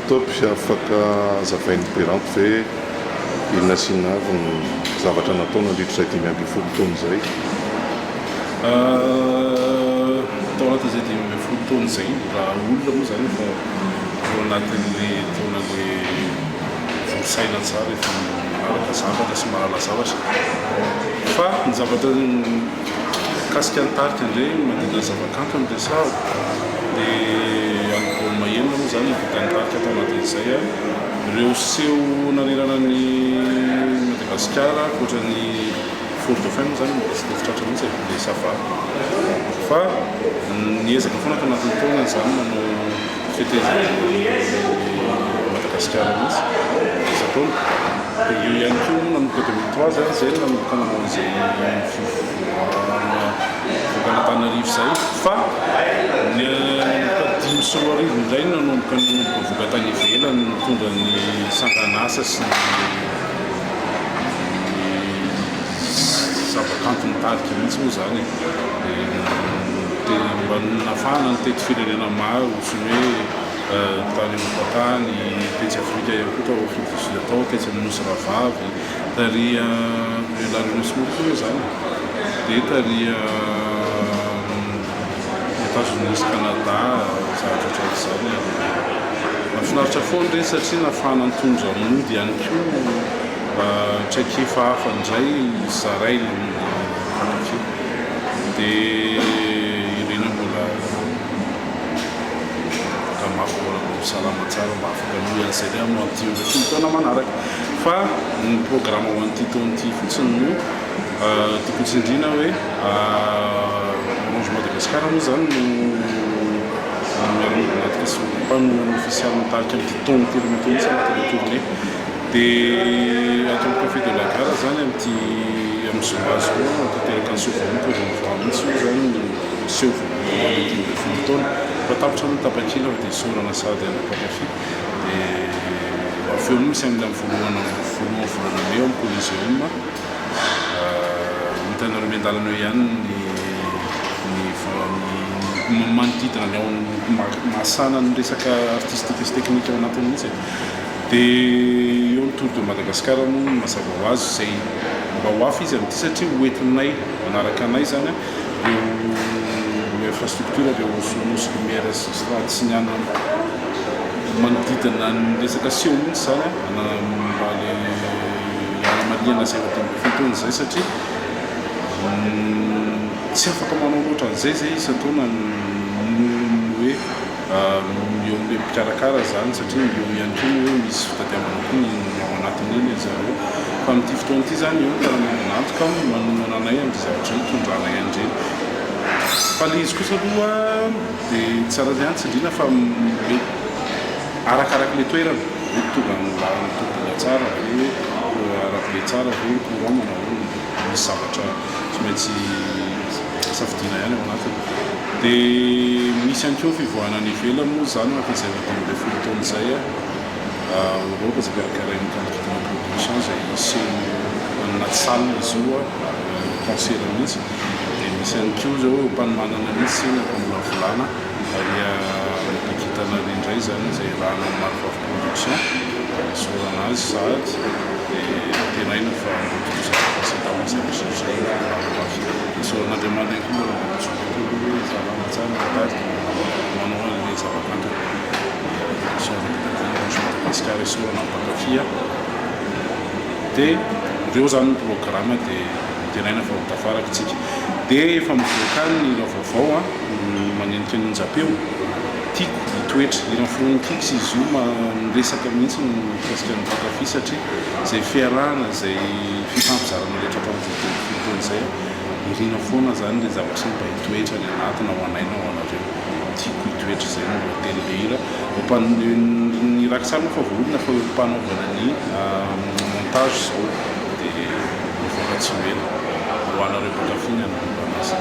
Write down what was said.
top afaka zavain'ny mpiranty ve ilona sinaviny zavatra nataona andritra 5 taona zay tao anaty zay 5 taona zay raha olona moa zany fa ao anatin'le taonale vorosaina tsara efa araka zavatra sy mahala zavatra fa ny zavatra kasika nitarika indray mandina zavakanto amidresao dia album enina moa zany vita nitarika atao anatin'izay a ireo seho nanerana ny Madagasikara ohatra ny Fort Dauphin moa zany fitratra mihitsy le sava fa niezaka foana ka anatin'ny taona zany manao fitezana Madagasikara mihitsy isa-taona dia io ihany koa nanomboka 2003 zany zay nanomboka nanao an'izay vokan'Antananarivo zay fa ny 5 indray nanomboka voka tany ivelany mitondra ny sangan'asa sy zavakanto nitarika mihitsy moa zany dia mba nafahana ny tety firenena maro sy ny hoe tany Mopatany tetsy Afrika ihany koa tao Afrique du Sud atao tetsy amin'ny nosy Ravavy taria lanosy moa zany dia taria États-Unis sy Canada zavatra zany mahafinaritra foana ndray satria nafahana nitondra mody ihany koa traikefa hafa indray zaray mpankafy dia ireny mbola mafy mbola salama tsara mba afaka noho an'izay le amin'ny an'ity taona manaraka fa ny programme ho an'ity taon'ity fotsiny no tiako tsindrina hoe Orange Madagascar moa zany no miaranatika sy mpanohany official mitarika amin'ity taona telo matonisy anatin'ny tournée dia atao café de la gare zany amin'ity amin'ny zombaz koa tanteraka ny sovamoko mihitsy io zany seho voalohan'ity 20 taona fa tapitra amin'ny tapakila dia sorana sady amin'ny mpankafy dia avy eo misy amin'ny voalohany volana meo amin'ny Coliseum mitana romendalana eo ihany ny manodidina ny ao mahasana ny resaka artistique sy technique ao anatiny mihitsy dia eo ny Tour de Madagascar moa mazava ho azy zay mba ho afy izy amin'ity satria hoentinay manaraka anay zany eo infrastructure reo nosy lumière strade sy ny ana manodidina ny resaka seho mihitsy zany mba le anamaliana zay fitony zay satria tsy afaka manao loatra an'izay zay isa-taona hoe eo am'le mpikarakara zany satria eo ihany koa hoe misy fitadiavana koa ny ao anatin'iny zareo fa amin'ity fotoana ity zany eo karananantoka manomana anay amin'izay zavatra io tondrana ihany fa le izy kosa aloha dia tsara zay any tsindrina fa hoe arakaraka le toerana hoe tonga tonga tsara hoe arak'le tsara hoe courant manao misy zavatra tsy maintsy safidina ihany ao anatiny dia misy ihany koa fivoahana ny ivelany moa zany ampiasaina 20 taona zay Europe zay karakarainy candidatement production zay misy anaty salle izy io concert mihitsy dia misy ihany koa zao mpanomanana mihitsy mpambola volana ary nikitana indray zany zay rahana marifavy production sorana azy sady dia tenaina fa soran'Andriamanitra koa salama tsara matary manao an'le zavakanto Madagascar e sorana mpankafy dia ireo zany ny programme dia tenaina fa hotafaraky tsika dia efa mivoaka ny vaovao manenika ny njapeo tiako itoetra irany forontiako sy izy io miresaka mihitsy ny mikasika ny mpankafy satria zay fiarahana zay fifampizarana rehetra tamin'izay zay irina foana zany le zavatra mba hitoetra ny anatiny ao anaina ao anareo tiako hitoetra zay no teny le hira ny raksarina fa voolona fa mpanaovana ny montage zao dia mivoaka tsy mena ho anareo mpankafy ny ananazy